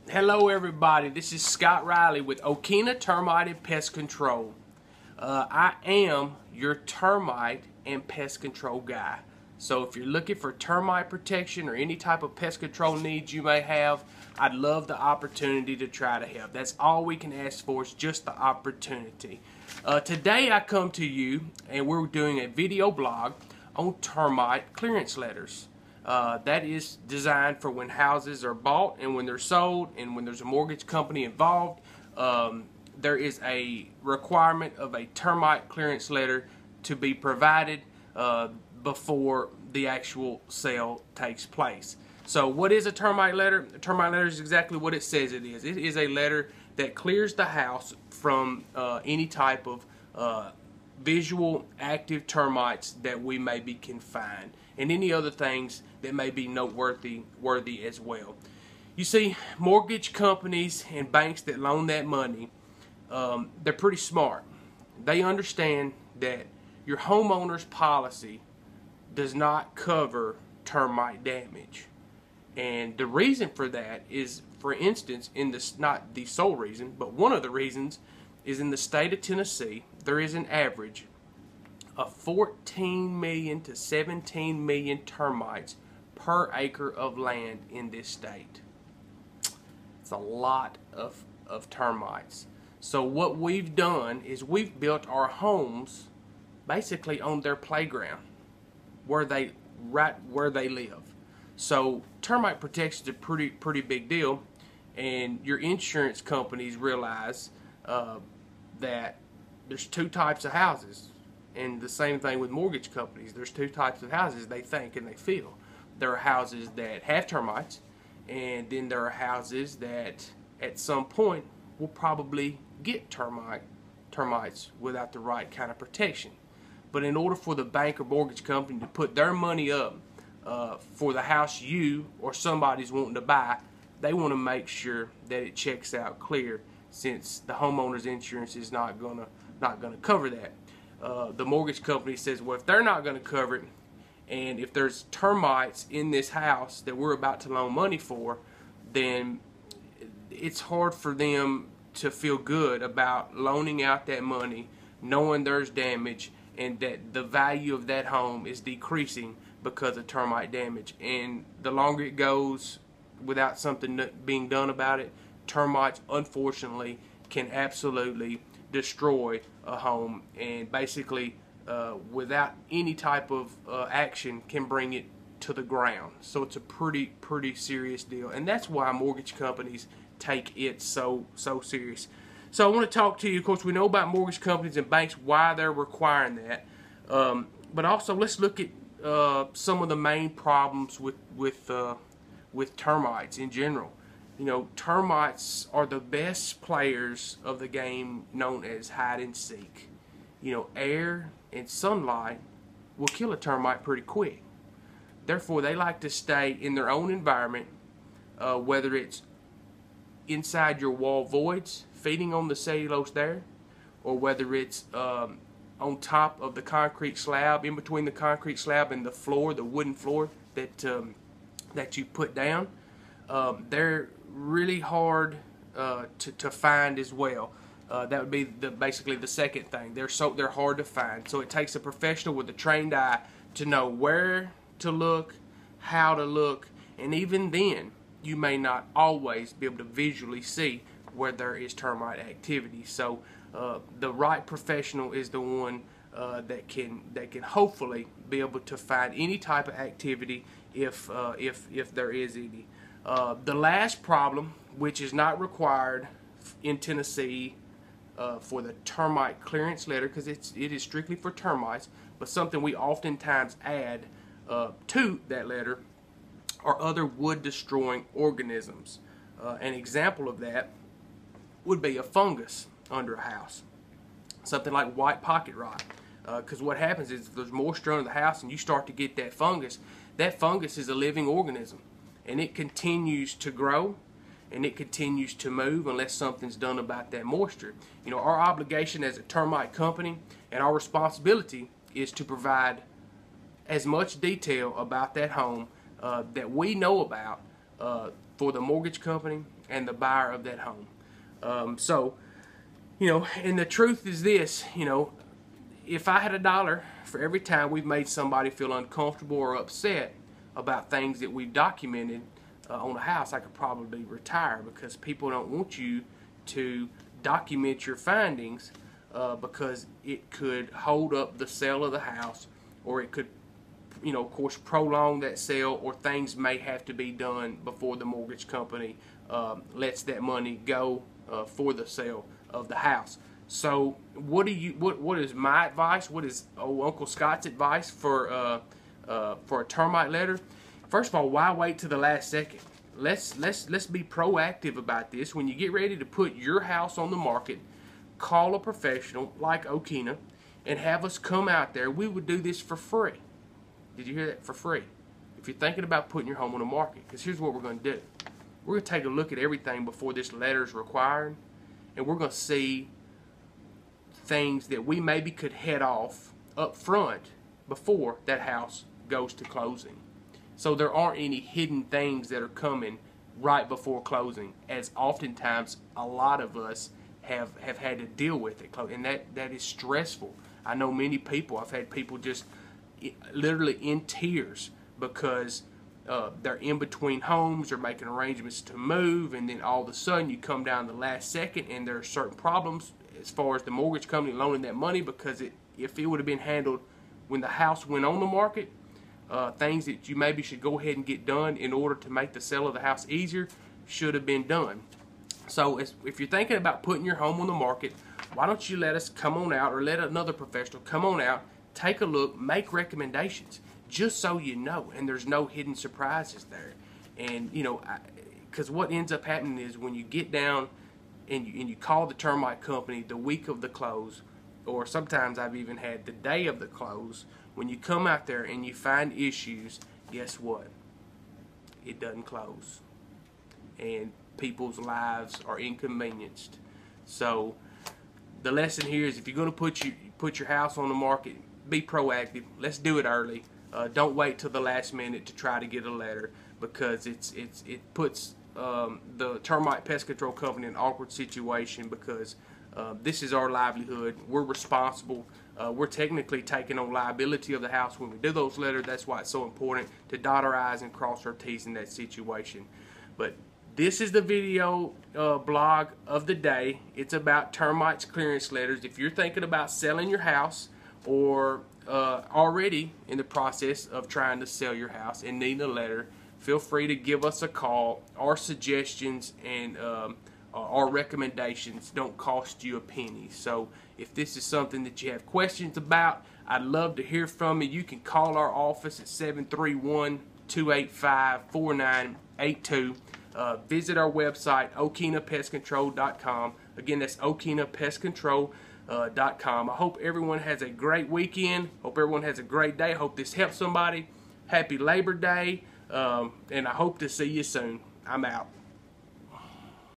Hello everybody, this is Scott Riley with Okina Termite and Pest Control. I am your termite and pest control guy. So if you're looking for termite protection or any type of pest control needs you may have, I'd love the opportunity to try to help. That's all we can ask for, is just the opportunity. Today I come to you and we're doing a video blog on termite clearance letters. That is designed for when houses are bought and when they're sold and when there's a mortgage company involved. There is a requirement of a termite clearance letter to be provided before the actual sale takes place. So what is a termite letter? A termite letter is exactly what it says it is. It is a letter that clears the house from any type of visual active termites that we maybe can find, and any other things that may be noteworthy as well. You see, mortgage companies and banks that loan that money, they're pretty smart. They understand that your homeowner's policy does not cover termite damage. And the reason for that is, for instance, not the sole reason, but one of the reasons is in the state of Tennessee, there is an average of 14 million to 17 million termites per acre of land in this state. It's a lot of termites. So what we've done is we've built our homes basically on their playground, right where they live. So termite protection is a pretty big deal, and your insurance companies realize that there's two types of houses, and the same thing with mortgage companies. There's two types of houses they think and they feel. There are houses that have termites, and then there are houses that at some point will probably get termites without the right kind of protection. But in order for the bank or mortgage company to put their money up for the house you or somebody's wanting to buy, they want to make sure that it checks out clear, since the homeowner's insurance is not gonna cover that. The mortgage company says, well, if they're not going to cover it, and if there's termites in this house that we're about to loan money for, then it's hard for them to feel good about loaning out that money, knowing there's damage and that the value of that home is decreasing because of termite damage. And the longer it goes without something being done about it, termites unfortunately can absolutely destroy a home, and basically without any type of action can bring it to the ground. So it's a pretty serious deal, and that's why mortgage companies take it so serious. So I want to talk to you. Of course, we know about mortgage companies and banks, why they're requiring that, but also let's look at some of the main problems with termites in general. You know, termites are the best players of the game known as hide and seek. You know, air and sunlight will kill a termite pretty quick. Therefore, they like to stay in their own environment, whether it's inside your wall voids, feeding on the cellulose there, or whether it's on top of the concrete slab, in between the concrete slab and the floor, the wooden floor that you put down. They're really hard to find as well. That would be basically the second thing. They're hard to find. So it takes a professional with a trained eye to know where to look, how to look, and even then you may not always be able to visually see where there is termite activity. So the right professional is the one that can hopefully be able to find any type of activity if there is any. The last problem, which is not required in Tennessee for the termite clearance letter, because it is strictly for termites, but something we oftentimes add to that letter, are other wood destroying organisms. An example of that would be a fungus under a house, something like white pocket rot, because what happens is, if there's moisture under the house and you start to get that fungus is a living organism, and it continues to grow and it continues to move unless something's done about that moisture. You know, our obligation as a termite company and our responsibility is to provide as much detail about that home that we know about for the mortgage company and the buyer of that home. So, and the truth is this, if I had $1 for every time we've made somebody feel uncomfortable or upset about things that we've documented on a house, I could probably retire, because people don't want you to document your findings because it could hold up the sale of the house, or it could, of course, prolong that sale, or things may have to be done before the mortgage company lets that money go for the sale of the house. So what is my advice? What is Uncle Scott's advice for a termite letter? First of all, why wait to the last second? Let's be proactive about this. When you get ready to put your house on the market, call a professional like Okina and have us come out there. We would do this for free. Did you hear that? For free. If you're thinking about putting your home on the market, because here's what we're going to do. We're going to take a look at everything before this letter is required, and we're going to see things that we maybe could head off up front before that house goes to closing. So there aren't any hidden things that are coming right before closing, as oftentimes a lot of us have had to deal with it, and that is stressful. I know many people, I've had people just literally in tears because they're in between homes or making arrangements to move, and then all of a sudden you come down the last second and there are certain problems as far as the mortgage company loaning that money, because if it would have been handled when the house went on the market, things that you maybe should go ahead and get done in order to make the sale of the house easier should have been done. So if you're thinking about putting your home on the market, why don't you let us come on out, or let another professional come on out, take a look, make recommendations, just so you know, and there's no hidden surprises there. And because what ends up happening is when you get down and you call the termite company the week of the close, or sometimes I've even had the day of the close, when you come out there and you find issues, guess what? It doesn't close, and people's lives are inconvenienced. So the lesson here is, if you're going to put your house on the market, be proactive. Let's do it early. Don't wait till the last minute to try to get a letter, because it puts the termite pest control company in an awkward situation, because this is our livelihood. We're responsible. We're technically taking on liability of the house when we do those letters. That's why it's so important to dot our I's and cross our T's in that situation. But this is the video blog of the day. It's about termites clearance letters. If you're thinking about selling your house, or already in the process of trying to sell your house and need a letter, feel free to give us a call. Our suggestions and our recommendations don't cost you a penny. So if this is something that you have questions about, I'd love to hear from you. You can call our office at 731-285-4982. Visit our website, okinapestcontrol.com. Again, that's okinapestcontrol.com. I hope everyone has a great weekend. Hope everyone has a great day. Hope this helps somebody. Happy Labor Day. And I hope to see you soon. I'm out.